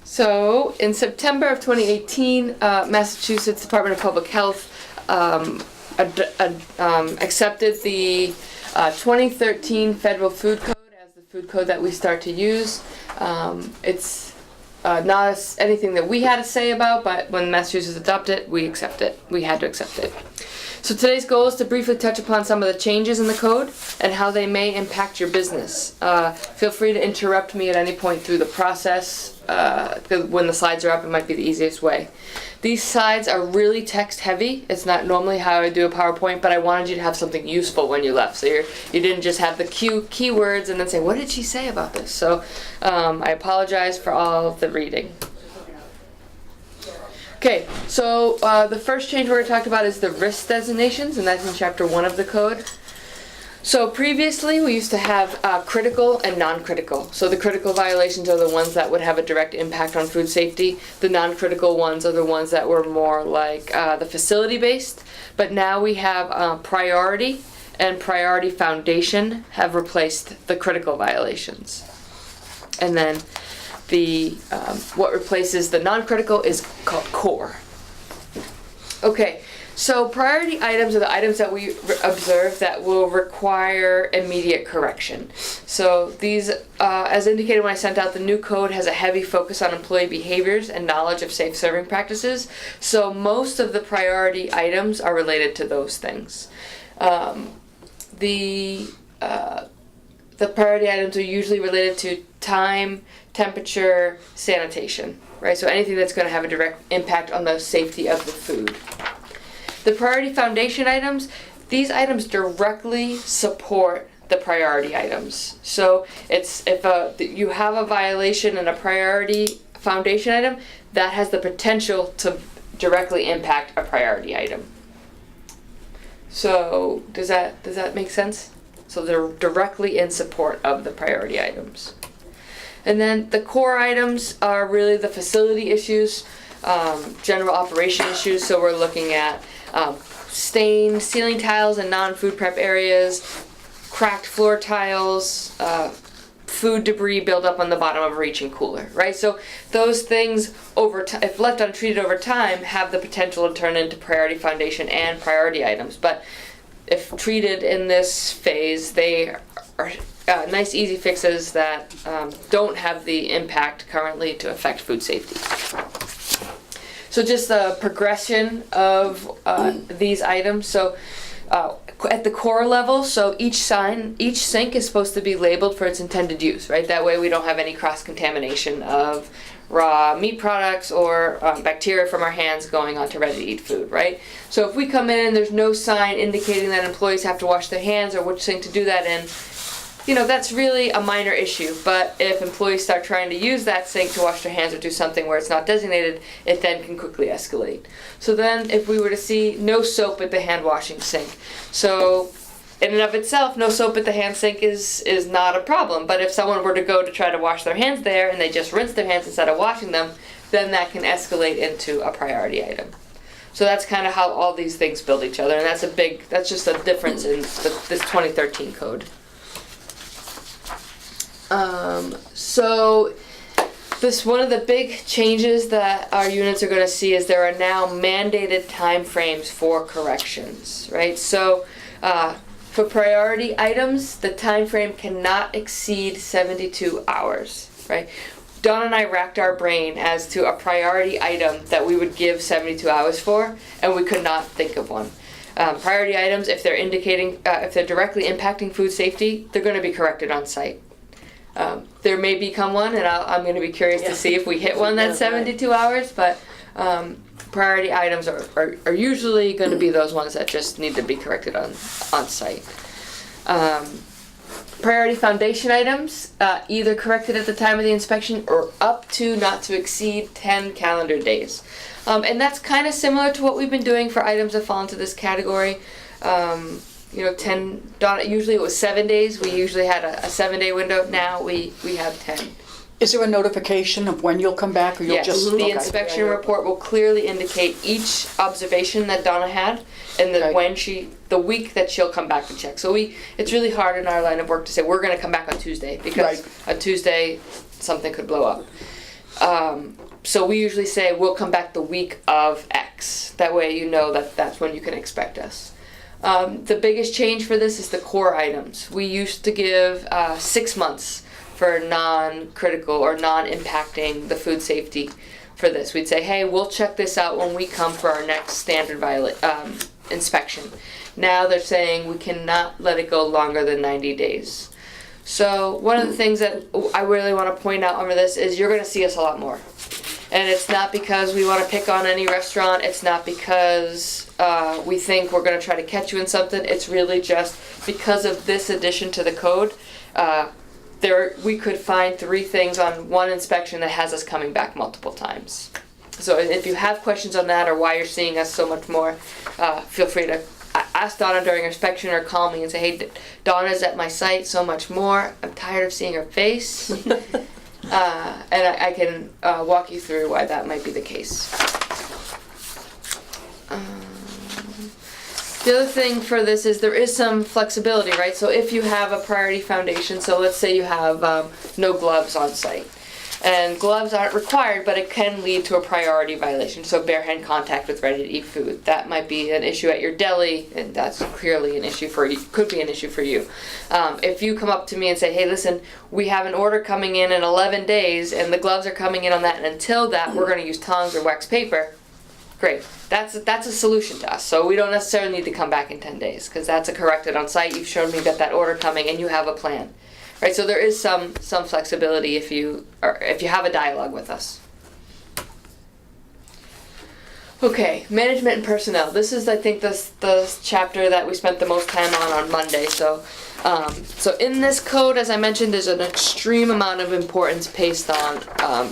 So, in September of 2018, Massachusetts Department of Public Health accepted the 2013 Federal Food Code as the food code that we start to use. It's not anything that we had to say about, but when Massachusetts adopted it, we accept it. We had to accept it. So today's goal is to briefly touch upon some of the changes in the code and how they may impact your business. Feel free to interrupt me at any point through the process. When the slides are up, it might be the easiest way. These slides are really text heavy. It's not normally how I do a PowerPoint, but I wanted you to have something useful when you left. So you didn't just have the keywords and then say, what did she say about this? So I apologize for all of the reading. Okay, so the first change we're going to talk about is the risk designations, and that's in Chapter 1 of the code. So previously we used to have critical and non-critical. So the critical violations are the ones that would have a direct impact on food safety. The non-critical ones are the ones that were more like the facility-based. But now we have priority and priority foundation have replaced the critical violations. And then the what replaces the non-critical is called core. Okay, so priority items are the items that we observe that will require immediate correction. So these, as indicated when I sent out the new code, has a heavy focus on employee behaviors and knowledge of safe serving practices. So most of the priority items are related to those things. The priority items are usually related to time, temperature, sanitation, right? So anything that's going to have a direct impact on the safety of the food. The priority foundation items, these items directly support the priority items. So it's if you have a violation and a priority foundation item, that has the potential to directly impact a priority item. So does that make sense? So they're directly in support of the priority items. And then the core items are really the facility issues, general operation issues. So we're looking at stained ceiling tiles in non-food prep areas, cracked floor tiles, food debris buildup on the bottom of a reaching cooler, right? So those things, over time, if left untreated over time, have the potential to turn into priority foundation and priority items. But if treated in this phase, they are nice, easy fixes that don't have the impact currently to affect food safety. So just the progression of these items. So at the core level, so each sink is supposed to be labeled for its intended use, right? That way we don't have any cross-contamination of raw meat products or bacteria from our hands going onto ready-to-eat food, right? So if we come in and there's no sign indicating that employees have to wash their hands or which sink to do that in, that's really a minor issue. But if employees start trying to use that sink to wash their hands or do something where it's not designated, it then can quickly escalate. So then if we were to see no soap at the hand washing sink, so in and of itself, no soap at the hand sink is not a problem. But if someone were to go to try to wash their hands there and they just rinse their hands instead of washing them, then that can escalate into a priority item. So that's kind of how all these things build each other, and that's just a difference in this 2013 code. So one of the big changes that our units are going to see is there are now mandated time frames for corrections, right? So for priority items, the time frame cannot exceed 72 hours, right? Dawn and I racked our brain as to a priority item that we would give 72 hours for, and we could not think of one. Priority items, if they're directly impacting food safety, they're going to be corrected on site. There may become one, and I'm going to be curious to see if we hit one that's 72 hours, but priority items are usually going to be those ones that just need to be corrected on site. Priority foundation items, either corrected at the time of the inspection or up to not to exceed 10 calendar days. And that's kind of similar to what we've been doing for items that fall into this category. 10, usually it was 7 days. We usually had a 7-day window. Now we have 10. Is there a notification of when you'll come back, or you'll just... The inspection report will clearly indicate each observation that Donna had and the week that she'll come back to check. So it's really hard in our line of work to say we're going to come back on Tuesday, because on Tuesday something could blow up. So we usually say we'll come back the week of X. That way you know that that's when you can expect us. The biggest change for this is the core items. We used to give 6 months for non-critical or non-impacting the food safety for this. We'd say, hey, we'll check this out when we come for our next standard inspection. Now they're saying we cannot let it go longer than 90 days. So one of the things that I really want to point out over this is you're going to see us a lot more. And it's not because we want to pick on any restaurant. It's not because we think we're going to try to catch you in something. It's really just because of this addition to the code. We could find 3 things on one inspection that has us coming back multiple times. So if you have questions on that or why you're seeing us so much more, feel free to ask Donna during inspection or call me and say, hey, Donna's at my site so much more. I'm tired of seeing her face. And I can walk you through why that might be the case. The other thing for this is there is some flexibility, right? So if you have a priority foundation, so let's say you have no gloves on site. And gloves aren't required, but it can lead to a priority violation. So bare hand contact with ready-to-eat food. That might be an issue at your deli, and that's clearly an issue for you. Could be an issue for you. If you come up to me and say, hey, listen, we have an order coming in 11 days, and the gloves are coming in on that, and until that, we're going to use tongs or wax paper. Great. That's a solution to us. So we don't necessarily need to come back in 10 days, because that's a corrected on site. You've shown me that order coming, and you have a plan. Right, so there is some flexibility if you have a dialogue with us. Okay, management and personnel. This is, I think, the chapter that we spent the most time on Monday. So in this code, as I mentioned, there's an extreme amount of importance placed on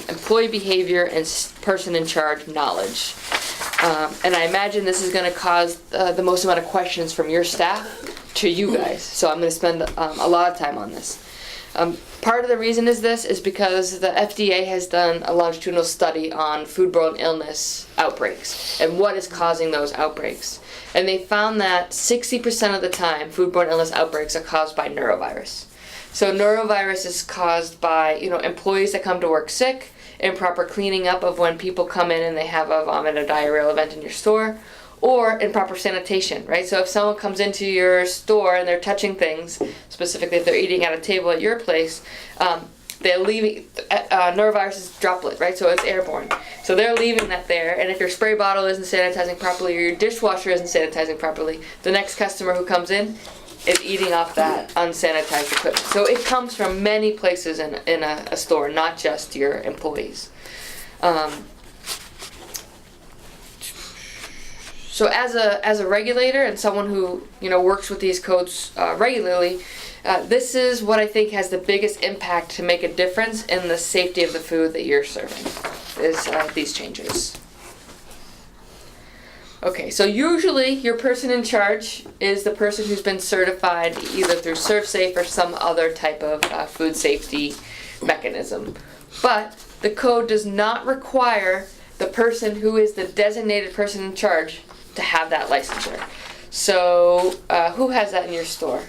employee behavior and person in charge knowledge. And I imagine this is going to cause the most amount of questions from your staff to you guys. So I'm going to spend a lot of time on this. Part of the reason is because the FDA has done a longitudinal study on foodborne illness outbreaks and what is causing those outbreaks. And they found that 60% of the time, foodborne illness outbreaks are caused by neurovirus. So neurovirus is caused by, employees that come to work sick, improper cleaning up of when people come in and they have a vomit or diarrheal event in your store, or improper sanitation, right? So if someone comes into your store and they're touching things, specifically if they're eating at a table at your place, they're leaving, neurovirus is droplet, right? So it's airborne. So they're leaving that there, and if your spray bottle isn't sanitizing properly or your dishwasher isn't sanitizing properly, the next customer who comes in is eating off that unsanitized equipment. So it comes from many places in a store, not just your employees. So as a regulator and someone who works with these codes regularly, this is what I think has the biggest impact to make a difference in the safety of the food that you're serving, is these changes. Okay, so usually your person in charge is the person who's been certified either through ServSafe or some other type of food safety mechanism. But the code does not require the person who is the designated person in charge to have that licensure. So who has that in your store?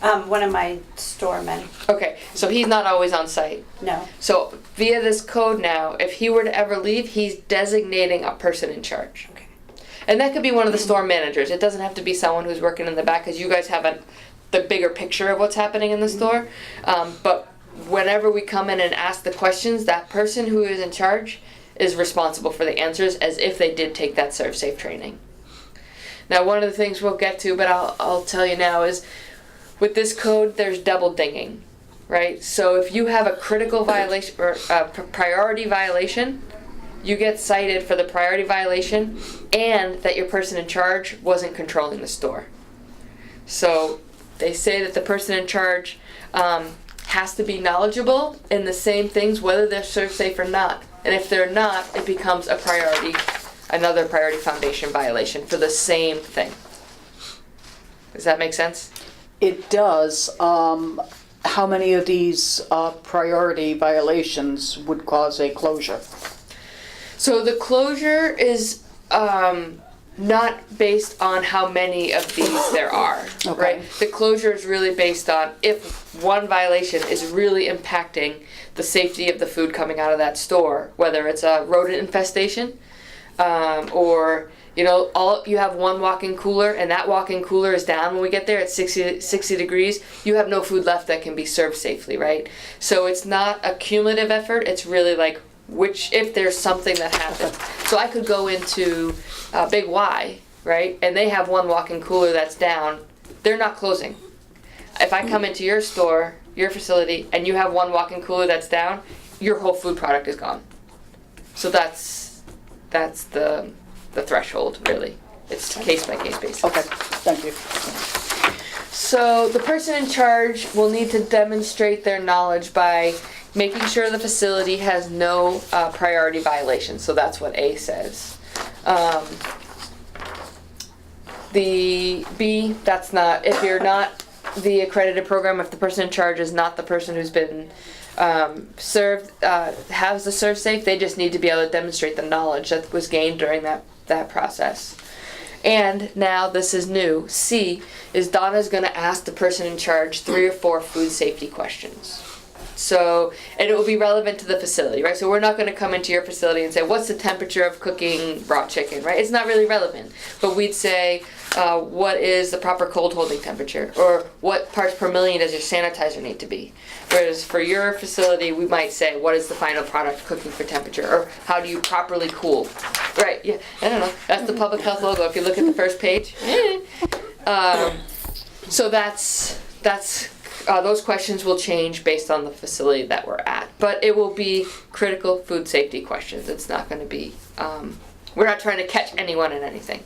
One of my storemen. Okay, so he's not always on site. No. So via this code now, if he were to ever leave, he's designating a person in charge. Okay. And that could be one of the store managers. It doesn't have to be someone who's working in the back, because you guys have the bigger picture of what's happening in the store. But whenever we come in and ask the questions, that person who is in charge is responsible for the answers, as if they did take that ServSafe training. Now, one of the things we'll get to, but I'll tell you now, is with this code, there's double dinging, right? So if you have a critical violation or a priority violation, you get cited for the priority violation and that your person in charge wasn't controlling the store. So they say that the person in charge has to be knowledgeable in the same things, whether they're ServSafe or not. And if they're not, it becomes another priority foundation violation for the same thing. Does that make sense? It does. How many of these priority violations would cause a closure? So the closure is not based on how many of these there are, Okay. right? The closure is really based on if one violation is really impacting the safety of the food coming out of that store, whether it's a rodent infestation, or all you have one walk-in cooler and that walk-in cooler is down when we get there at 60 degrees, you have no food left that can be served safely, right? So it's not a cumulative effort, it's really like if there's something that happened. So I could go into Big Y, right, and they have one walk-in cooler that's down, they're not closing. If I come into your store, your facility, and you have one walk-in cooler that's down, your whole food product is gone. So that's the threshold, really. It's case by case basis. Okay, thank you. So the person in charge will need to demonstrate their knowledge by making sure the facility has no priority violations. So that's what A says. The B, that's not, if you're not the accredited program, if the person in charge is not the person who's been served, has the serve safe, they just need to be able to demonstrate the knowledge that was gained during that process. And now this is new. C is Donna's going to ask the person in charge 3 or 4 food safety questions. So, and it will be relevant to the facility, right? So we're not going to come into your facility and say, what's the temperature of cooking raw chicken, right? It's not really relevant. But we'd say, what is the proper cold holding temperature? Or what parts per million does your sanitizer need to be? Whereas for your facility, we might say, what is the final product cooking for temperature? Or how do you properly cool? Right, yeah, I don't know. That's the public health logo. If you look at the first page. So that's those questions will change based on the facility that we're at. But it will be critical food safety questions. It's not going to be, we're not trying to catch anyone in anything.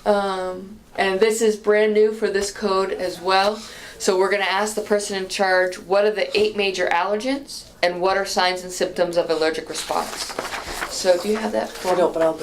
And this is brand new for this code as well. So we're going to ask the person in charge, what are the 8 major allergens and what are signs and symptoms of allergic response? So do you have that form? I don't, but I'll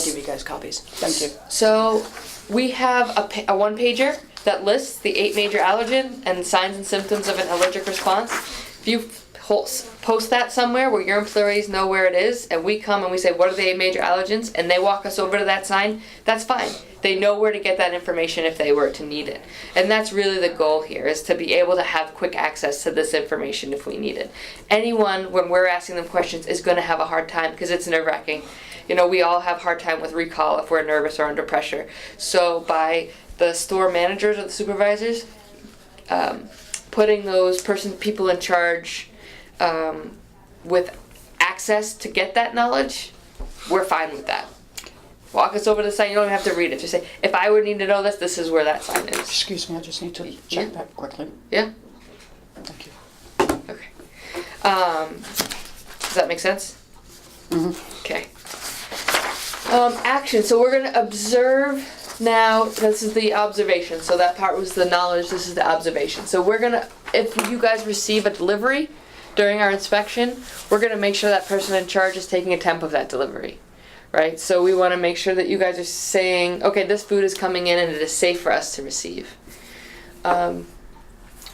give you guys copies. Thank you. So we have a one-pager that lists the 8 major allergen and signs and symptoms of an allergic response. If you post that somewhere where your employees know where it is, and we come and we say, what are the 8 major allergens, and they walk us over to that sign, that's fine. They know where to get that information if they were to need it. And that's really the goal here, is to be able to have quick access to this information if we need it. Anyone, when we're asking them questions, is going to have a hard time because it's nerve-wracking. We all have a hard time with recall if we're nervous or under pressure. So by the store managers or the supervisors, putting those people in charge with access to get that knowledge, we're fine with that. Walk us over to the sign. You don't even have to read it. Just say, if I would need to know this, this is where that sign is. Excuse me, I just need to check that quickly. Yeah? Thank you. Okay. Does that make sense? Mm-hmm. Okay. Action. So we're going to observe now. This is the observation. So that part was the knowledge. This is the observation. So we're going to, if you guys receive a delivery during our inspection, we're going to make sure that person in charge is taking a temp of that delivery. Right? So we want to make sure that you guys are saying, okay, this food is coming in and it is safe for us to receive. We're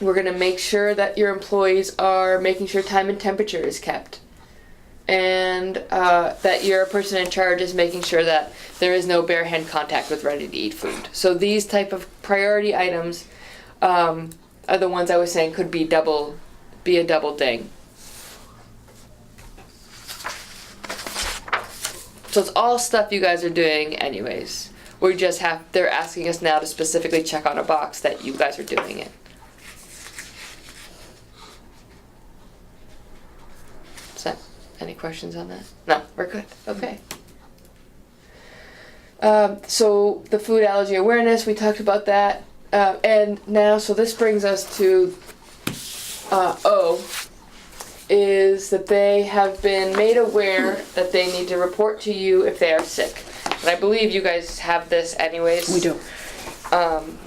going to make sure that your employees are making sure time and temperature is kept. And that your person in charge is making sure that there is no bare hand contact with ready-to-eat food. So these type of priority items are the ones I was saying could be a double ding. So it's all stuff you guys are doing anyways. They're asking us now to specifically check on a box that you guys are doing it. So, any questions on that? No, we're good. Okay. So the food allergy awareness, we talked about that. And now, so this brings us to O, is that they have been made aware that they need to report to you if they are sick. And I believe you guys have this anyways. We do.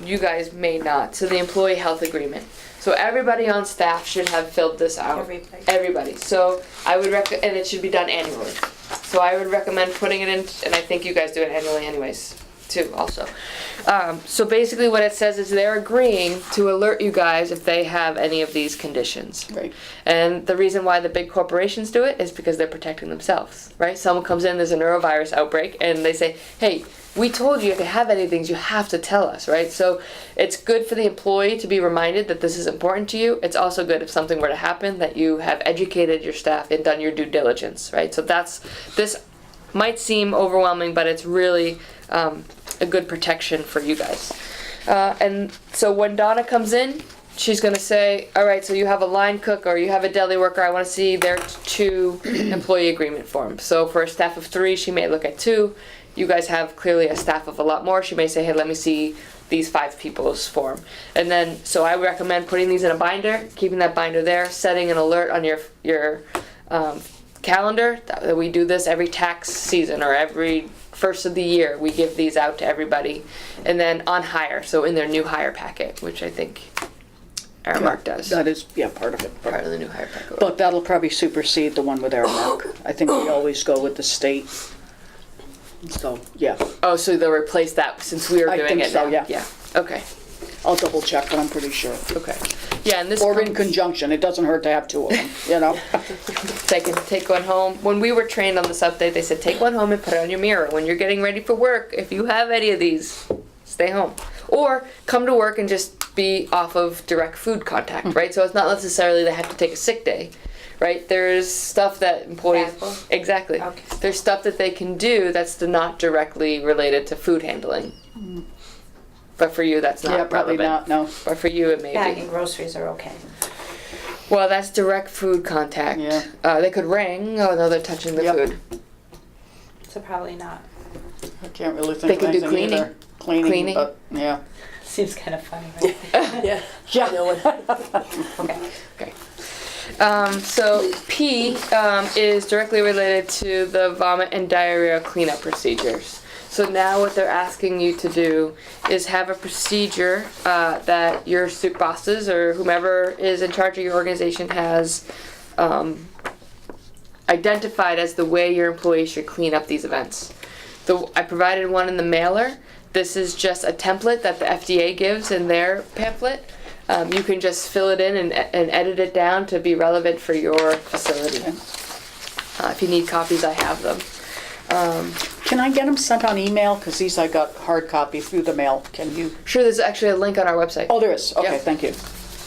You guys may not. So the employee health agreement. So everybody on staff should have filled this out. Everybody. So I would recommend, and it should be done annually. So I would recommend putting it in, and I think you guys do it annually anyways. too, also. So basically what it says is they're agreeing to alert you guys if they have any of these conditions. Right. And the reason why the big corporations do it is because they're protecting themselves, right? Someone comes in, there's a neurovirus outbreak, and they say, hey, we told you if you have any things, you have to tell us, right? So it's good for the employee to be reminded that this is important to you. It's also good if something were to happen that you have educated your staff and done your due diligence, right? So this might seem overwhelming, but it's really a good protection for you guys. And so when Donna comes in, she's going to say, all right, so you have a line cook or you have a deli worker, I want to see their 2 employee agreement forms. So for a staff of 3, she may look at 2. You guys have clearly a staff of a lot more. She may say, hey, let me see these 5 people's form. And then, so I recommend putting these in a binder, keeping that binder there, setting an alert on your calendar that we do this every tax season or every first of the year. We give these out to everybody. And then on hire, so in their new hire packet, which I think Aramark does. That is, part of it. Part of the new hire packet. But that'll probably supersede the one with Aramark. I think we always go with the state. So, yeah. Oh, so they'll replace that since we are I doing think it so, now. yeah. Yeah. Okay. I'll double check, but I'm pretty sure. Okay. Yeah, and this Or in comes- conjunction. It doesn't hurt to have 2 of them, you know? take one home. When we were trained on this update, they said take one home and put it on your mirror. When you're getting ready for work, if you have any of these, stay home. Or come to work and just be off of direct food contact, right? So it's not necessarily they have to take a sick day, right? There's stuff that employees... Backbone? Exactly. Okay. There's stuff that they can do that's not directly related to food handling. But for you, that's not Yeah, probably relevant. not, no. But for you, it may Bagging be. groceries are okay. Well, that's direct food contact. Yeah. They could ring. Oh, no, they're touching the Yep. food. So probably not. I can't really They think can of do anything cleaning. either. Cleaning, but, yeah. Seems kind of funny, right? Yeah. Yeah. No one. Okay. Okay. So P is directly related to the vomit and diarrhea cleanup procedures. So now what they're asking you to do is have a procedure that your bosses or whomever is in charge of your organization has identified as the way your employees should clean up these events. I provided one in the mailer. This is just a template that the FDA gives in their pamphlet. You can just fill it in and edit it down to be relevant for your facility. If you need copies, I have them. Can I get them sent on email? Because these I got hard copy through the mail. Can you? Sure, there's actually a link on our website. Oh, there is. Okay, Yep. thank you.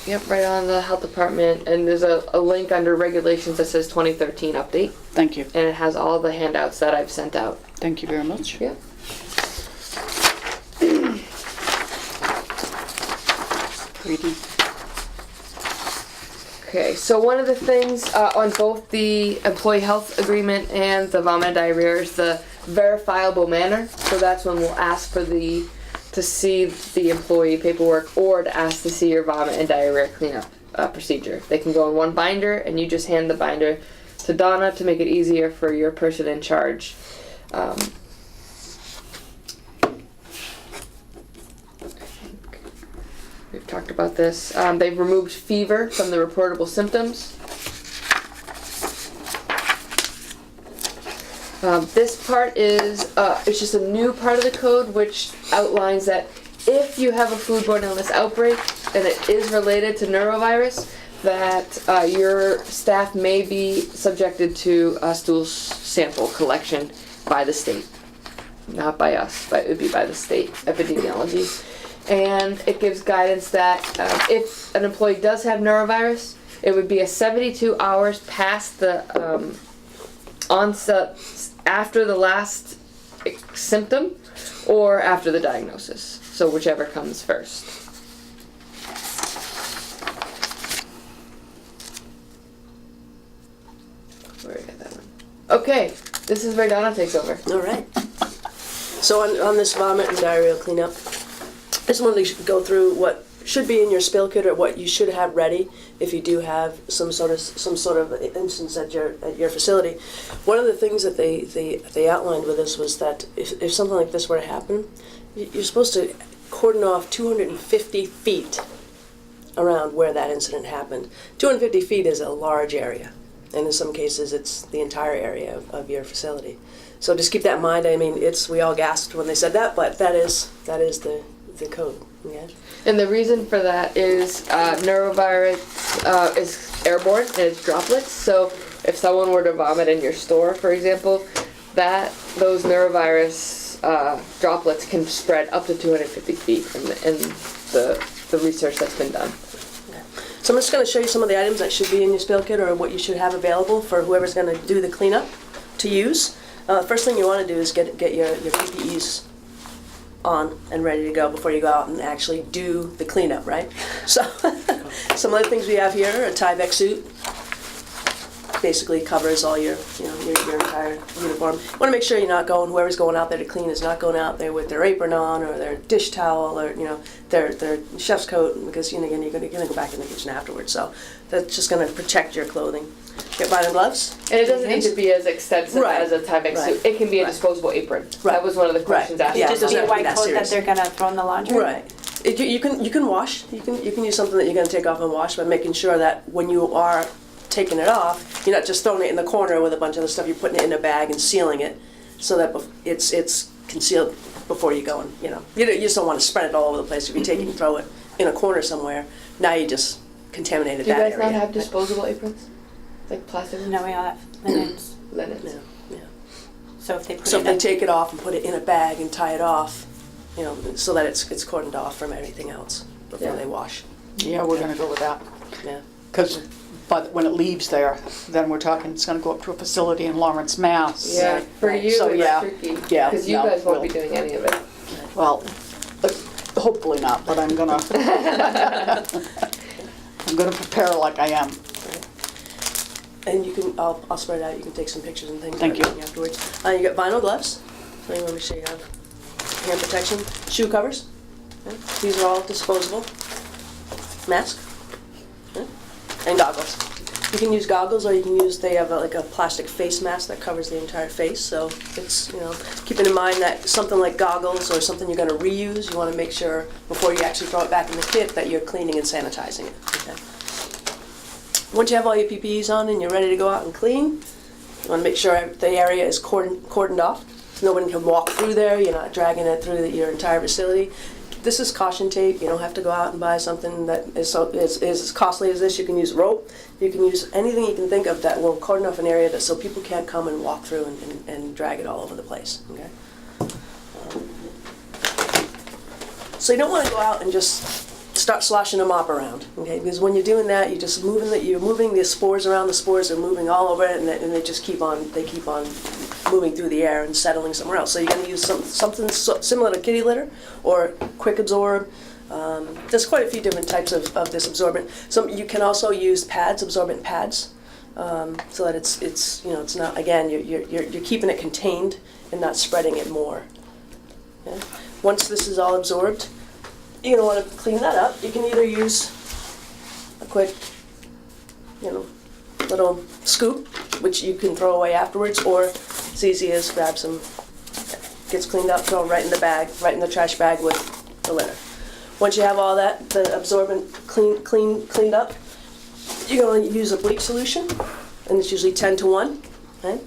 Yep, right on the health department. And there's a link under regulations that says 2013 update. Thank you. And it has all the handouts that I've sent out. Thank you very much. Yep. Pretty. Okay, so one of the things on both the employee health agreement and the vomit and diarrhea is the verifiable manner. So that's when we'll ask for to see the employee paperwork or to ask to see your vomit and diarrhea cleanup procedure. They can go in one binder and you just hand the binder to Donna to make it easier for your person in charge. We've talked about this. They've removed fever from the reportable symptoms. This part is, it's just a new part of the code which outlines that if you have a foodborne illness outbreak and it is related to norovirus, that your staff may be subjected to a stool sample collection by the state. Not by us, but it would be by the state epidemiology. And it gives guidance that if an employee does have norovirus, it would be a 72 hours past the onset, after the last symptom, or after the diagnosis. So whichever comes first. Where did I get that one? Okay, this is where Donna takes over. All right. So on this vomit and diarrhea cleanup, I just wanted to go through what should be in your spill kit or what you should have ready if you do have some sort of instance at your facility. One of the things that they outlined with us was that if something like this were to happen, you're supposed to cordon off 250 feet around where that incident happened. 250 feet is a large area. And in some cases, it's the entire area of your facility. So just keep that in mind. I mean, we all gasped when they said that, but that is the code. Yeah. And the reason for that is norovirus is airborne and it's droplets. So if someone were to vomit in your store, for example, those norovirus droplets can spread up to 250 feet in the research that's been done. So I'm just going to show you some of the items that should be in your spill kit or what you should have available for whoever's going to do the cleanup to use. First thing you want to do is get your PPEs on and ready to go before you go out and actually do the cleanup, right? So some of the things we have here, a Tyvek suit, basically covers all your entire uniform. You want to make sure whoever's going out there to clean is not going out there with their apron on or their dish towel or their chef's coat, because again you're going to go back in the kitchen afterwards. So that's just going to protect your clothing. Get vinyl gloves. And it doesn't need to be as extensive as a Tyvek suit. It can be a disposable apron. Right. That was one of the questions asked. Yeah, Just be a doesn't white have to be coat that that they're gonna throw in the laundry. Right. You can wash. You can use something that you're going to take off and wash, but making sure that when you are taking it off, you're not just throwing it in the corner with a bunch of other stuff. You're putting it in a bag and sealing it so that it's concealed before you go. And you just don't want to spread it all over the place. If you take it and throw it in a corner somewhere, now you just contaminated Do you that guys area. not have disposable aprons? Like plastic ones? No, we all have linens. Linens. Yeah. So if they put So it if they in, take it off and put it in a bag and tie it off, so that it's cordoned off from everything else before Yeah. they wash. Yeah, we're gonna go with that. Yeah. Because when it leaves there, then we're talking, it's gonna go up to a facility in Lawrence, Mass. Yeah, for you So, it's yeah. tricky. Yeah, Because you no, guys won't we'll- be doing any of it. Well, hopefully not, but I'm gonna, I'm gonna prepare like I am. And I'll spread it out. You can take some pictures and things. Thank you. Afterwards. You got vinyl gloves. So you want to make sure you have hand protection. Shoe covers. Okay. These are all disposable. Mask. Okay. And goggles. You can use goggles, or you can use. They have like a plastic face mask that covers the entire face. So it's keeping in mind that something like goggles or something you're going to reuse, you want to make sure before you actually throw it back in the kit that you're cleaning and sanitizing it. Okay. Once you have all your PPEs on and you're ready to go out and clean, you want to make sure the area is cordoned off. So no one can walk through there. You're not dragging it through your entire facility. This is caution tape. You don't have to go out and buy something that is as costly as this. You can use rope. You can use anything you can think of that will cordon off an area so people can't come and walk through and drag it all over the place. Okay. So you don't want to go out and just start sloshing a mop around, okay? Because when you're doing that, you're moving the spores around. The spores are moving all over it, and they just keep on moving through the air and settling somewhere else. So you're going to use something similar to kitty litter or quick absorb. There's quite a few different types of this absorbent. You can also use pads, absorbent pads, so that it's not, again, you're keeping it contained and not spreading it more. Okay? Once this is all absorbed, you're going to want to clean that up. You can either use a quick, little scoop, which you can throw away afterwards, or it's easy as grab some, gets cleaned up, throw it right in the bag, right in the trash bag with the litter. Once you have all that, the absorbent cleaned up, you're going to use a bleach solution, and it's usually 10-to-1. Okay?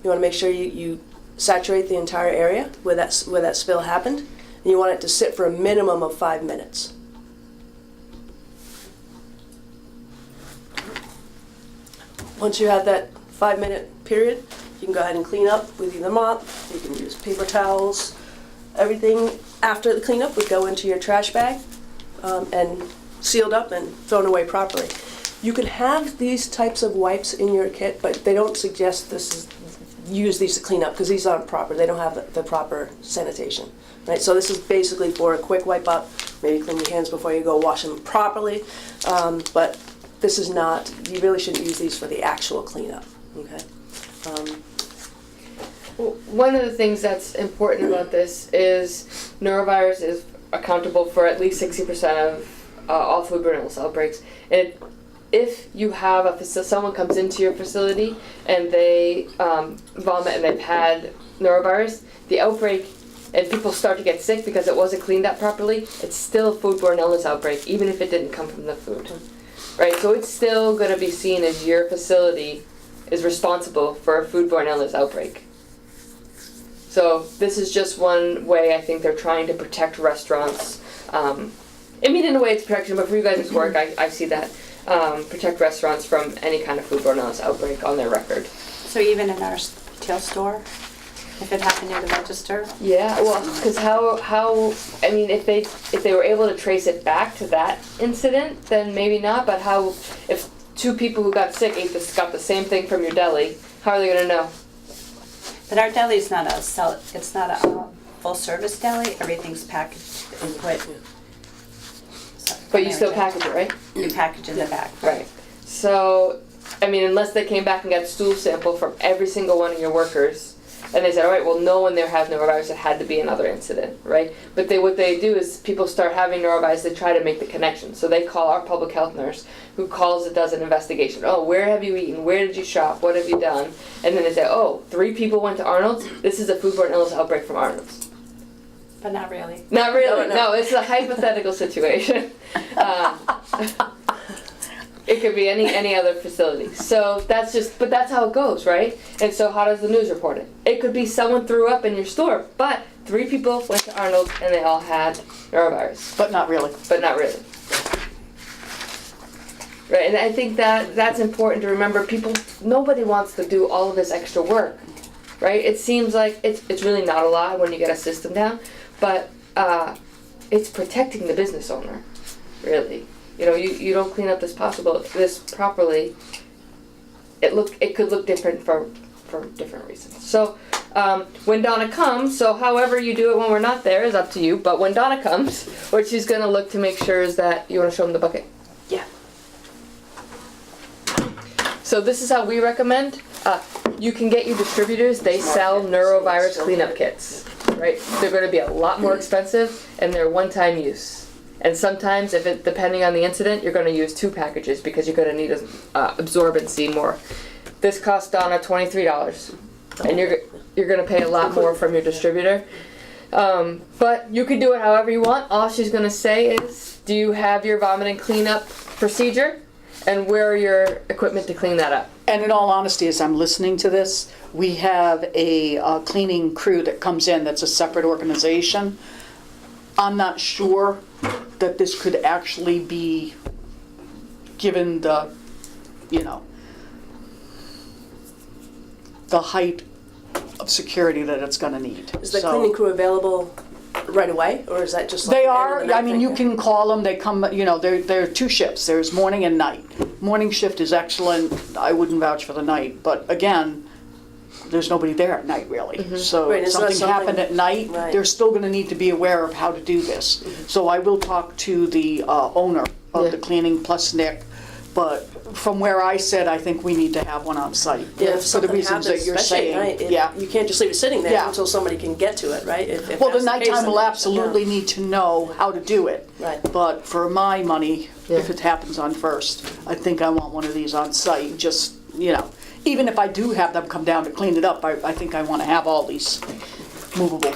You want to make sure you saturate the entire area where that spill happened. And you want it to sit for a minimum of 5 minutes. Once you have that 5-minute period, you can go ahead and clean up with either mop. You can use paper towels. Everything after the cleanup would go into your trash bag and sealed up and thrown away properly. You can have these types of wipes in your kit, but they don't suggest use these to clean up because these aren't proper. They don't have the proper sanitation. Right, so this is basically for a quick wipe up, maybe clean your hands before you go wash them properly, but this is not, you really shouldn't use these for the actual cleanup, okay? Well, one of the things that's important about this is norovirus is accountable for at least 60% of all foodborne illness outbreaks. And if you have someone comes into your facility and they vomit and they've had norovirus, the outbreak, and people start to get sick because it wasn't cleaned up properly, it's still a foodborne illness outbreak, even if it didn't come from the food. Right? So it's still going to be seen as your facility is responsible for a foodborne illness outbreak. So this is just one way I think they're trying to protect restaurants. I mean, in a way it's protection, but for you guys' work, I see that. Protect restaurants from any kind of foodborne illness outbreak on their record. So even in our retail store, if it happened near the register? Yeah, well, because how I mean, if they were able to trace it back to that incident, then maybe not. But how if two people who got sick got the same thing from your deli, how are they gonna know? But our deli is not it's not a full service deli. Everything's packaged and put. But you still package it, right? You package in the back. Right. So, I mean, unless they came back and got stool sample from every single one of your workers, and they said, all right, well, no one there has norovirus, it had to be another incident, right? But what they do is people start having norovirus, they try to make the connection. So they call our public health nurse, who does an investigation. Oh, where have you eaten? Where did you shop? What have you done? And then they say, oh, 3 people went to Arnold's. This is a foodborne illness outbreak from Arnold's. But not really. Not really. No, it's a hypothetical situation. It could be any other facility. So but that's how it goes, right? And so how does the news report it? It could be someone threw up in your store, but 3 people went to Arnold and they all had norovirus. But not really. But not really. Right, and I think that's important to remember. Nobody wants to do all of this extra work, right? It seems like it's really not a lot when you get a system down, but it's protecting the business owner, really. You know, you don't clean up this properly, it could look different for different reasons. So when Donna comes, so however you do it when we're not there is up to you, but when Donna comes, what she's going to look to make sure is that, you want to show them the bucket? Yeah. So this is how we recommend. You can get your distributors, they sell neurovirus cleanup kits, right? They're going to be a lot more expensive and they're one-time use. And sometimes, depending on the incident, you're going to use 2 packages because you're going to need absorbency more. This costs Donna $23, and you're going to pay a lot more from your distributor. But you can do it however you want. All she's going to say is, do you have your vomiting cleanup procedure? And where are your equipment to clean that up? And in all honesty, as I'm listening to this, we have a cleaning crew that comes in that's a separate organization. I'm not sure that this could actually be given the height of security that it's going to need. Is the cleaning crew available right away, or is that just like They the end of are. the night I mean, thing? you can call them. They come. There are 2 shifts. There's morning and night. Morning shift is excellent. I wouldn't vouch for the night, but again, there's nobody there at night really. So Right, if it's not something happened at night, Right. they're still going to need to be aware of how to do this. So I will talk to the owner of the cleaning plus Nick. But from where I sit, I think we need to have one on site. Yeah, if for the something reasons happens, that you're especially saying. at night, Yeah. you can't just leave it sitting there Yeah. until somebody can get to it, right? If Well, the that's case, nighttime then- will absolutely need to know how to do it. Right. But for my money, if Yeah. it happens on first, I think I want one of these on site, just, even if I do have them come down to clean it up, I think I want to have all these movable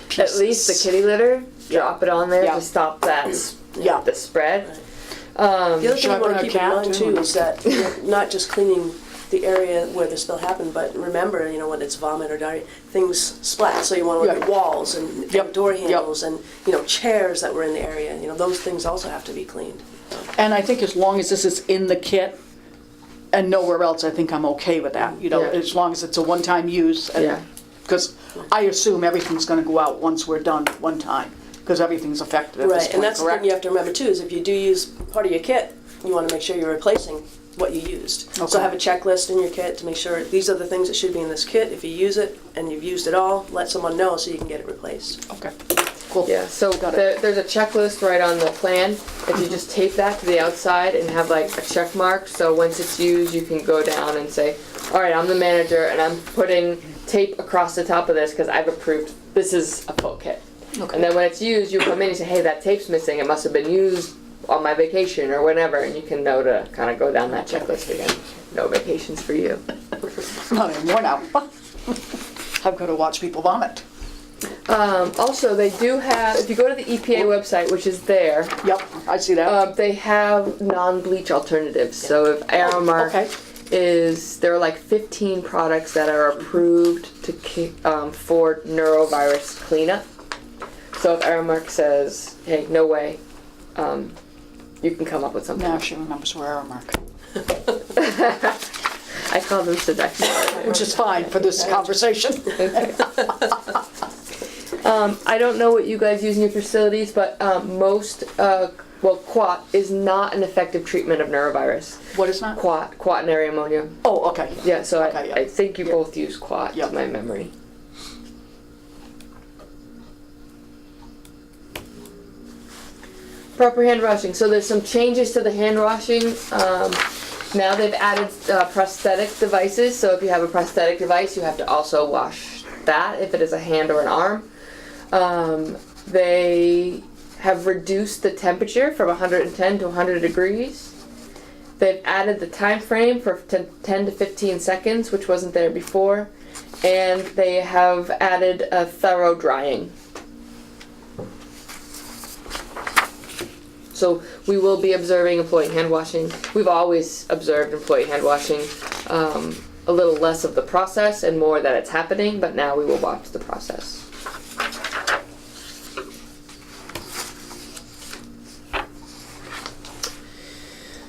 pieces. At least the kitty litter, drop it on there Yeah. to stop that Yeah. the spread. The other Should thing I you want bring to a keep in cat mind too? too is that you're not just cleaning the area where the spill happened, but remember, when it's vomit or diarrhea, things splat. So you want to look at walls and Yep. door Yep. handles and chairs that were in the area. Those things also have to be cleaned. And I think as long as this is in the kit and nowhere else, I think I'm okay with that. Yeah. As long as it's a one-time use. Yeah. Because I assume everything's going to go out once we're done one time, because everything's affected at this Right, point, and that's the correct? thing you have to remember too, is if you do use part of your kit, you want to make sure you're replacing what you used. So Okay. have a checklist in your kit to make sure these are the things that should be in this kit. If you use it and you've used it all, let someone know so you can get it replaced. Okay, cool. Yeah, so Got it. there's a checklist right on the plan. If you just tape that to the outside and have like a check mark, so once it's used, you can go down and say, all right, I'm the manager and I'm putting tape across the top of this because I've approved this is a full kit. Okay. And then when it's used, you come in and say, hey, that tape's missing. It must have been used on my vacation or whenever, and you can know to kind of go down that checklist again. No vacations for you. Not anymore now. I've got to watch people vomit. Also, they do have, if you go to the EPA website, which is there, Yep, I see that. they have non-bleach alternatives. So if Aramark Okay. is there are like 15 products that are approved to for neurovirus cleanup. So if Aramark says, hey, no way, you can come up with something. Now she remembers where Aramark, I call them Seduction. which is fine for this conversation. I don't know what you guys use in your facilities, but most, quat is not an effective treatment of neurovirus. What is not? Quaternary ammonia. Oh, okay. Yeah, so Okay, yeah. I think you both use quat, Yeah. to my memory. Proper hand washing. So there's some changes to the hand washing. Now they've added prosthetic devices. So if you have a prosthetic device, you have to also wash that if it is a hand or an arm. They have reduced the temperature from 110 to 100 degrees. They've added the time frame for 10 to 15 seconds, which wasn't there before. And they have added a thorough drying. So we will be observing employee hand washing. We've always observed employee hand washing, a little less of the process and more that it's happening, but now we will watch the process.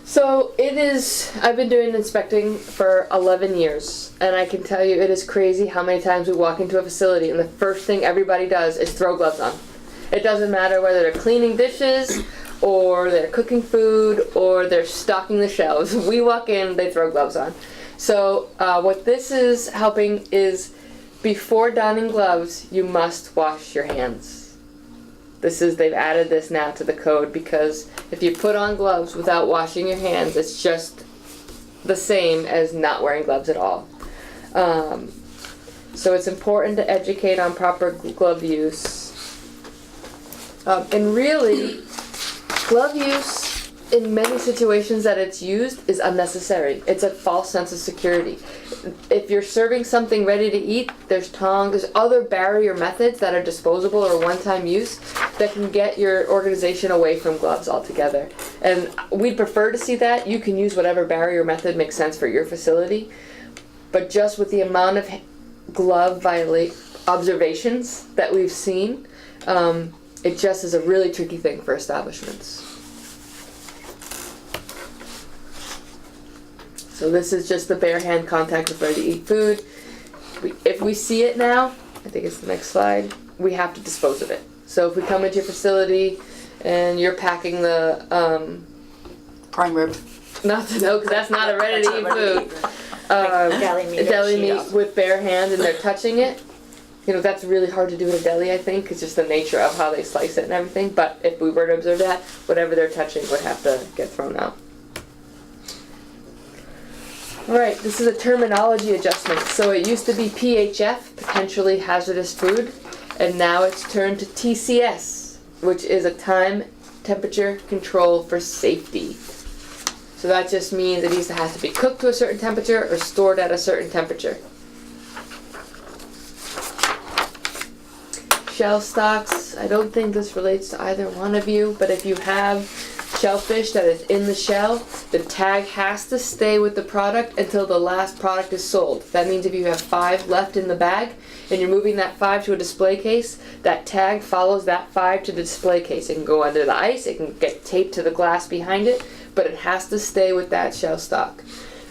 So I've been doing inspecting for 11 years, and I can tell you it is crazy how many times we walk into a facility and the first thing everybody does is throw gloves on. It doesn't matter whether they're cleaning dishes, or they're cooking food, or they're stocking the shelves. We walk in, they throw gloves on. So what this is helping is before donning gloves, you must wash your hands. They've added this now to the code because if you put on gloves without washing your hands, it's just the same as not wearing gloves at all. So it's important to educate on proper glove use. And really, glove use in many situations that it's used is unnecessary. It's a false sense of security. If you're serving something ready to eat, there's tongs, there's other barrier methods that are disposable or one-time use that can get your organization away from gloves altogether. And we'd prefer to see that. You can use whatever barrier method makes sense for your facility. But just with the amount of glove observations that we've seen, it just is a really tricky thing for establishments. So this is just the bare hand contact with ready to eat food. If we see it now, I think it's the next slide, we have to dispose of it. So if we come into your facility and you're packing the Prime rib. because that's not a ready to eat food. Deli meat with bare hands and they're touching it. You know, that's really hard to do in a deli, I think. It's just the nature of how they slice it and everything. But if we were to observe that, whatever they're touching would have to get thrown out. Alright, this is a terminology adjustment. So it used to be PHF, potentially hazardous food, and now it's turned to TCS, which is a time temperature control for safety. So that just means it either has to be cooked to a certain temperature or stored at a certain temperature. Shell stocks, I don't think this relates to either one of you, but if you have shellfish that is in the shell, the tag has to stay with the product until the last product is sold. That means if you have 5 left in the bag and you're moving that 5 to a display case, that tag follows that 5 to the display case. It can go under the ice, it can get taped to the glass behind it, but it has to stay with that shell stock.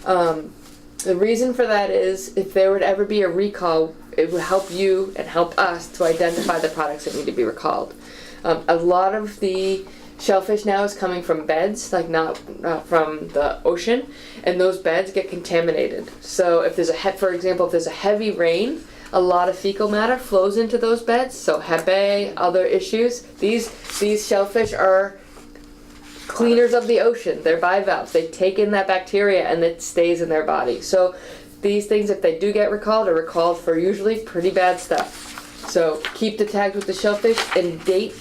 The reason for that is if there would ever be a recall, it would help you and help us to identify the products that need to be recalled. A lot of the shellfish now is coming from beds, like not from the ocean, and those beds get contaminated. So if there's for example, if there's a heavy rain, a lot of fecal matter flows into those beds. So Hep A, other issues. These shellfish are cleaners of the ocean. They're bivalves. They take in that bacteria and it stays in their body. So these things, if they do get recalled, are recalled for usually pretty bad stuff. So keep the tags with the shellfish and date.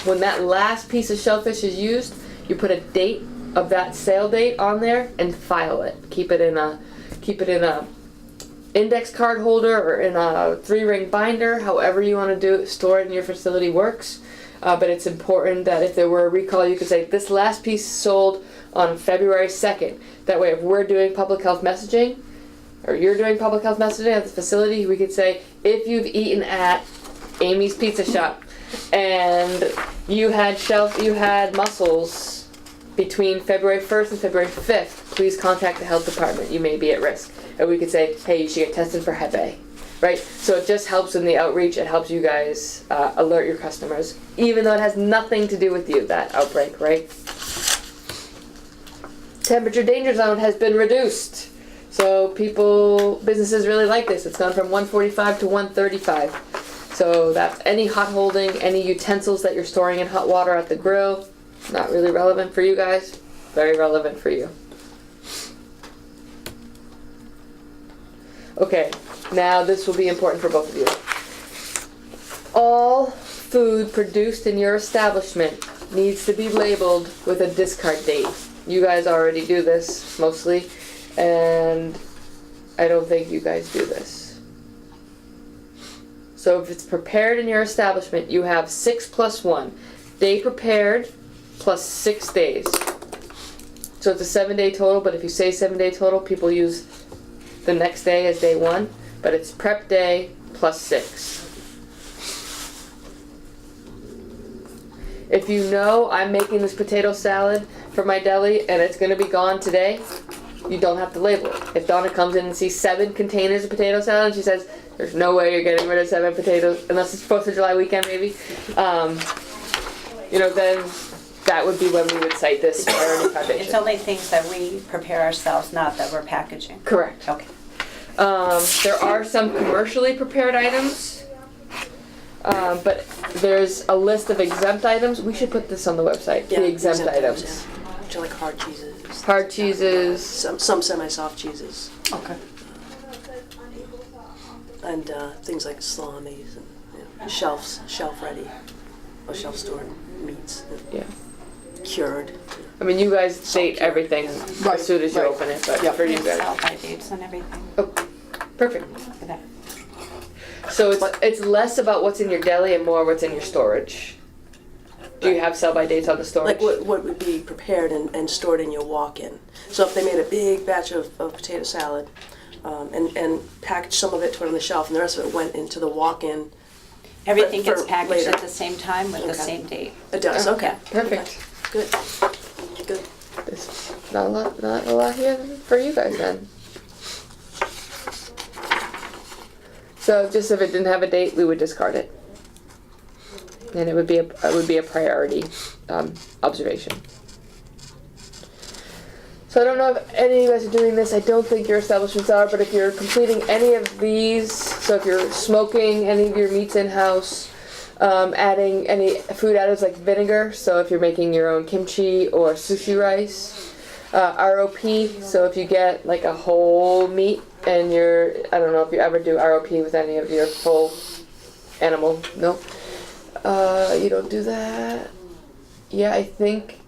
When that last piece of shellfish is used, you put a date of that sale date on there and file it. Keep it in a index card holder or in a 3-ring binder, however you want to store it in your facility works. But it's important that if there were a recall, you could say this last piece sold on February 2nd. That way, if we're doing public health messaging, or you're doing public health messaging at the facility, we could say, if you've eaten at Amy's Pizza Shop and you had mussels between February 1st and February 5th, please contact the health department. You may be at risk. And we could say, hey, you should get tested for Hep A. Right? So it just helps in the outreach. It helps you guys alert your customers, even though it has nothing to do with you, that outbreak, right? Temperature danger zone has been reduced. So businesses really like this. It's gone from 145 to 135. So that's any hot holding, any utensils that you're storing in hot water at the grill. Not really relevant for you guys. Very relevant for you. Okay, now this will be important for both of you. All food produced in your establishment needs to be labeled with a discard date. You guys already do this, mostly, and I don't think you guys do this. So if it's prepared in your establishment, you have 6 plus 1. Day prepared plus 6 days. So it's a 7-day total, but if you say 7-day total, people use the next day as day 1, but it's prep day plus 6. If you know I'm making this potato salad for my deli and it's going to be gone today, you don't have to label it. If Donna comes in and sees 7 containers of potato salad and she says, there's no way you're getting rid of 7 potatoes, unless it's 4th of July weekend maybe, then that would be when we would cite this priority foundation. It's only things that we prepare ourselves, not that we're packaging. Correct. Okay. There are some commercially prepared items, but there's a list of exempt items. We should put this on the website, the exempt items. Yeah. Which are like hard cheeses. Hard cheeses. Some semi-soft cheeses. Okay. And things like salamis and shelf-ready, or shelf-stored meats. Yeah. Cured. I mean, you guys state everything Right, as soon as you right. open it, but Yep. for you guys. Sell by dates and everything. Oh, perfect. For that. So it's less about what's in your deli and more what's in your storage. Do you have sell-by dates on the storage? Like what would be prepared and stored in your walk-in. So if they made a big batch of potato salad and packaged some of it to put on the shelf and the rest of it went into the walk-in. Everything for gets packaged later. at the same time with the Okay. same date. It does, okay. Perfect. Good. Good. There's not a lot here for you guys then. So just if it didn't have a date, we would discard it, and it would be a priority observation. So I don't know if any of you guys are doing this. I don't think your establishments are, but if you're completing any of these, so if you're smoking any of your meats in-house, adding any food additives like vinegar, so if you're making your own kimchi or sushi rice, ROP, so if you get like a whole meat and I don't know if you ever do ROP with any of your full animal, no? You don't do that? Yeah, I think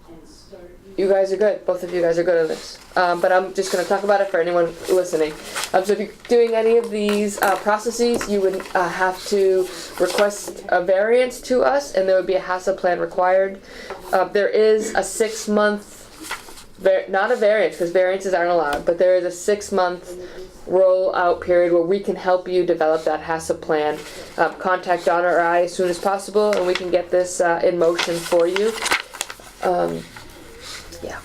you guys are good. Both of you guys are good on this. But I'm just going to talk about it for anyone listening. So if you're doing any of these processes, you would have to request a variance to us, and there would be a HACCP plan required. There is a 6-month, not a variance, because variances aren't allowed, but there is a 6-month rollout period where we can help you develop that HACCP plan. Contact Donna or I as soon as possible, and we can get this in motion for you. Yeah.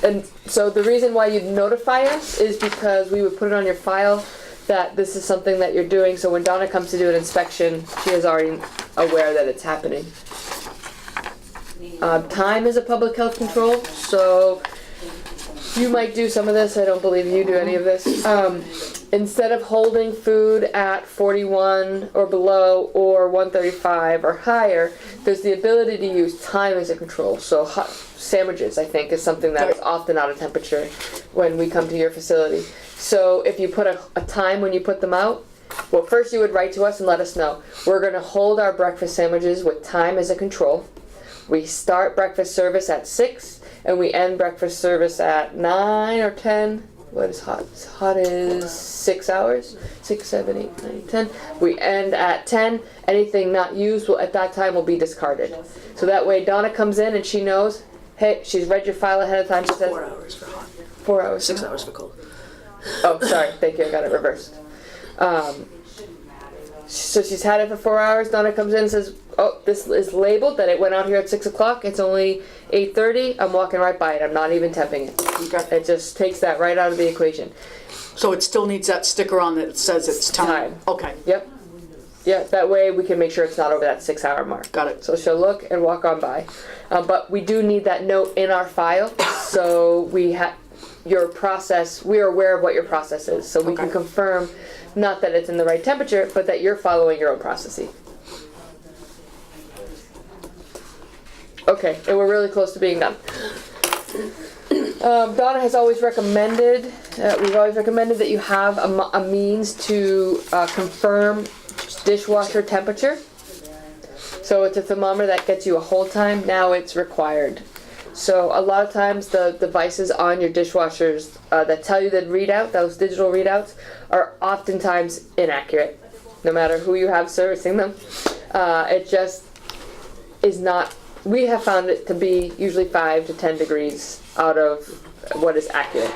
And so the reason why you'd notify us is because we would put it on your file that this is something that you're doing, so when Donna comes to do an inspection, she is already aware that it's happening. Time is a public health control, so you might do some of this. I don't believe you do any of this. Instead of holding food at 41 or below or 135 or higher, there's the ability to use time as a control. So hot sandwiches, I think, is something that is often out of temperature when we come to your facility. So if you put a time when you put them out, well, first you would write to us and let us know. We're going to hold our breakfast sandwiches with time as a control. We start breakfast service at 6 and we end breakfast service at 9 or 10. What is hot? Hot is 6 hours. 6, 7, 8, 9, 10. We end at 10. Anything not used at that time will be discarded. So that way Donna comes in and she knows, hey, she's read your file ahead of time. She says 4 hours for hot. 4 hours. 6 hours for cold. Oh, sorry. Thank you. I got it reversed. So she's had it for 4 hours. Donna comes in and says, oh, this is labeled that it went out here at 6 o'clock. It's only 8:30. I'm walking right by it. I'm not even temping it. Okay. It just takes that right out of the equation. So it still needs that sticker on that says it's time? Okay, Yep. Yeah, that way we can make sure it's not over that 6 hour mark. got it. So she'll look and walk on by. But we do need that note in our file. So we have your process, we are aware of what your process is. So we can Okay. confirm not that it's in the right temperature, but that you're following your own processes. Okay, and we're really close to being done. Donna has always recommended, we've always recommended that you have a means to confirm dishwasher temperature. So it's a thermometer that gets you a whole time. Now it's required. So a lot of times the devices on your dishwashers that tell you the readout, those digital readouts, are oftentimes inaccurate, no matter who you have servicing them. It just is not. We have found it to be usually 5 to 10 degrees out of what is accurate.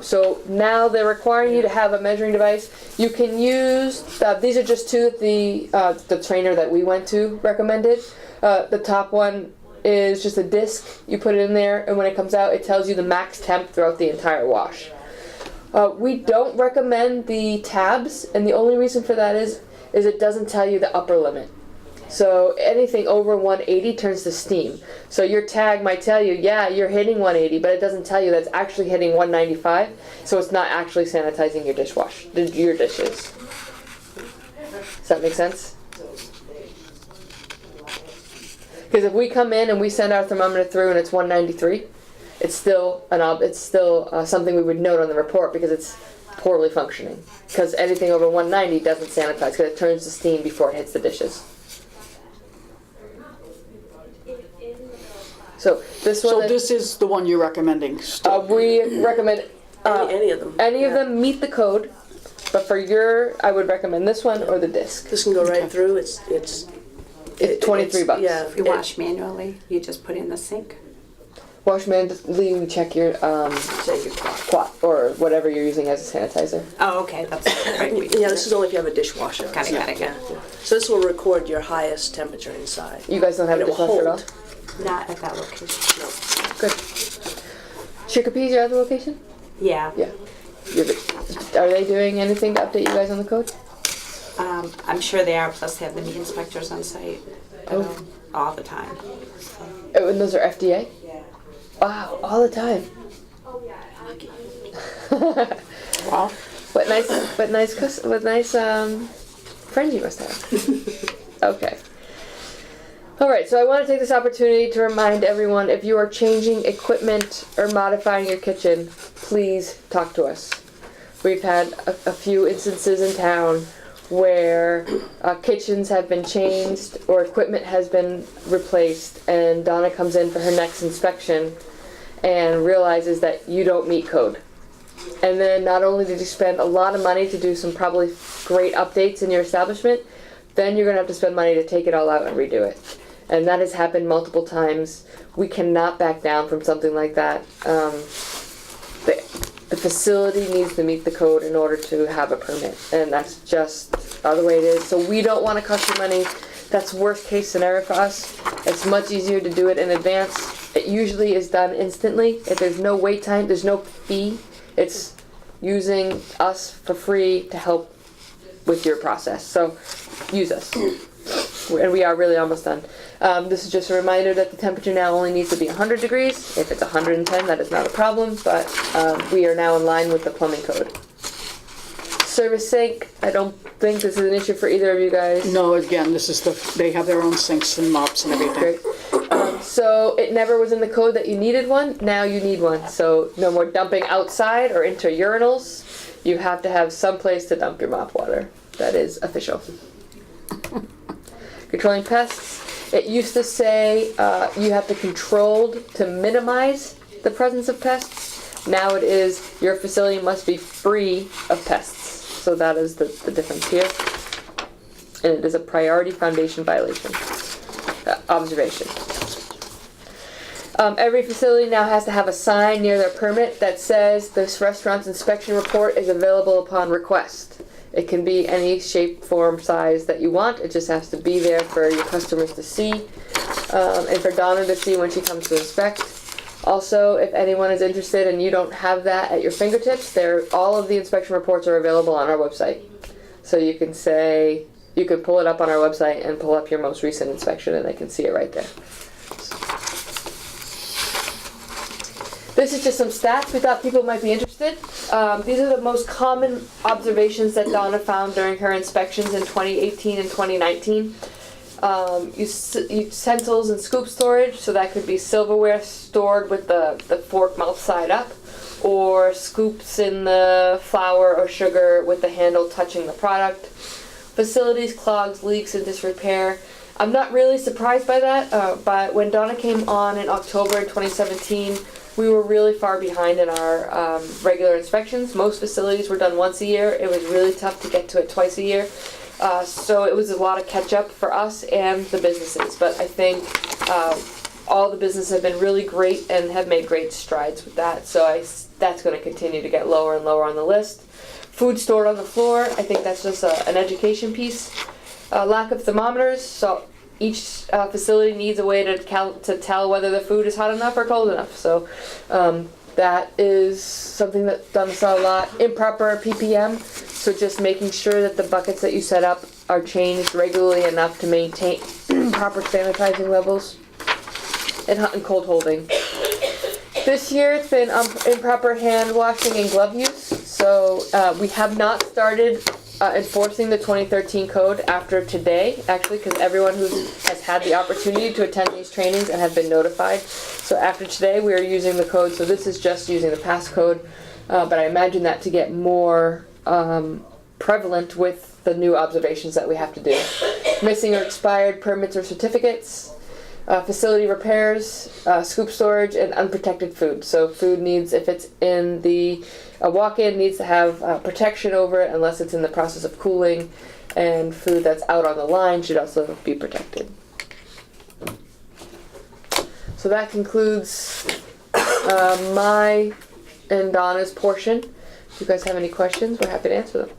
So now they're requiring you to have a measuring device. You can use, these are just two that the trainer that we went to recommended. The top one is just a disc. You put it in there, and when it comes out, it tells you the max temp throughout the entire wash. We don't recommend the tabs, and the only reason for that is it doesn't tell you the upper limit. So anything over 180 turns to steam. So your tag might tell you, yeah, you're hitting 180, but it doesn't tell you that's actually hitting 195. So it's not actually sanitizing your your dishes. Does that make sense? Because if we come in and we send our thermometer through and it's 193, it's still something we would note on the report because it's poorly functioning. Because anything over 190 doesn't sanitize because it turns to steam before it hits the dishes. So this one. So this is the one you're recommending still? We recommend Any of them. any of them meet the code, but for I would recommend this one or the disc. This can go right through. It's It's $23. Yeah. If you wash manually, you just put in the sink. Wash manually, you check your quat or whatever you're using as a sanitizer. Oh, okay, that's right. Yeah, this is only if you have a dishwasher. Got it. So this will record your highest temperature inside. You guys don't have a And it will dishwasher at all? hold. Not at that location. Good. Chicopee's your other location? Yeah. Yeah. Are they doing anything to update you guys on the code? I'm sure they are, plus they have the meat inspectors on site all the time. Oh, and those are FDA? Wow, all the time. Wow. What nice friends you must have. Okay. All right, so I want to take this opportunity to remind everyone, if you are changing equipment or modifying your kitchen, please talk to us. We've had a few instances in town where kitchens have been changed or equipment has been replaced, and Donna comes in for her next inspection and realizes that you don't meet code. And then not only did you spend a lot of money to do some probably great updates in your establishment, then you're going to have to spend money to take it all out and redo it. And that has happened multiple times. We cannot back down from something like that. The facility needs to meet the code in order to have a permit, and that's just the way it is. So we don't want to cost you money. That's worst case scenario for us. It's much easier to do it in advance. It usually is done instantly. If there's no wait time, there's no fee. It's using us for free to help with your process. So use us. And we are really almost done. This is just a reminder that the temperature now only needs to be 100 degrees. If it's 110, that is not a problem, but we are now in line with the plumbing code. Service sink, I don't think this is an issue for either of you guys. No, again, this is they have their own sinks and mops and everything. Great. So it never was in the code that you needed one. Now you need one. So no more dumping outside or into urinals. You have to have some place to dump your mop water. That is official. Controlling pests. It used to say you have to control to minimize the presence of pests. Now it is your facility must be free of pests. So that is the difference here. And it is a priority foundation violation. Observation. Every facility now has to have a sign near their permit that says this restaurant's inspection report is available upon request. It can be any shape, form, size that you want. It just has to be there for your customers to see, and for Donna to see when she comes to inspect. Also, if anyone is interested and you don't have that at your fingertips, all of the inspection reports are available on our website. So you can pull it up on our website and pull up your most recent inspection, and they can see it right there. This is just some stats we thought people might be interested. These are the most common observations that Donna found during her inspections in 2018 and 2019. Utensils and scoop storage, so that could be silverware stored with the fork mouth side up, or scoops in the flour or sugar with the handle touching the product. Facilities, clogs, leaks, and disrepair. I'm not really surprised by that, but when Donna came on in October 2017, we were really far behind in our regular inspections. Most facilities were done once a year. It was really tough to get to it twice a year. So it was a lot of catch up for us and the businesses. But I think all the businesses have been really great and have made great strides with that. So that's going to continue to get lower and lower on the list. Food stored on the floor, I think that's just an education piece. Lack of thermometers, so each facility needs a way to tell whether the food is hot enough or cold enough. So that is something that Donna saw a lot. Improper PPM, so just making sure that the buckets that you set up are changed regularly enough to maintain proper sanitizing levels, and hot and cold holding. This year it's been improper hand washing and glove use. So we have not started enforcing the 2013 code after today, actually, because everyone who has had the opportunity to attend these trainings and have been notified. So after today, we are using the code. So this is just using the past code, but I imagine that to get more prevalent with the new observations that we have to do. Missing or expired permits or certificates, facility repairs, scoop storage, and unprotected food. So food needs, if it's in a walk-in, needs to have protection over it unless it's in the process of cooling, and food that's out on the line should also be protected. So that concludes my and Donna's portion. If you guys have any questions, we're happy to answer them.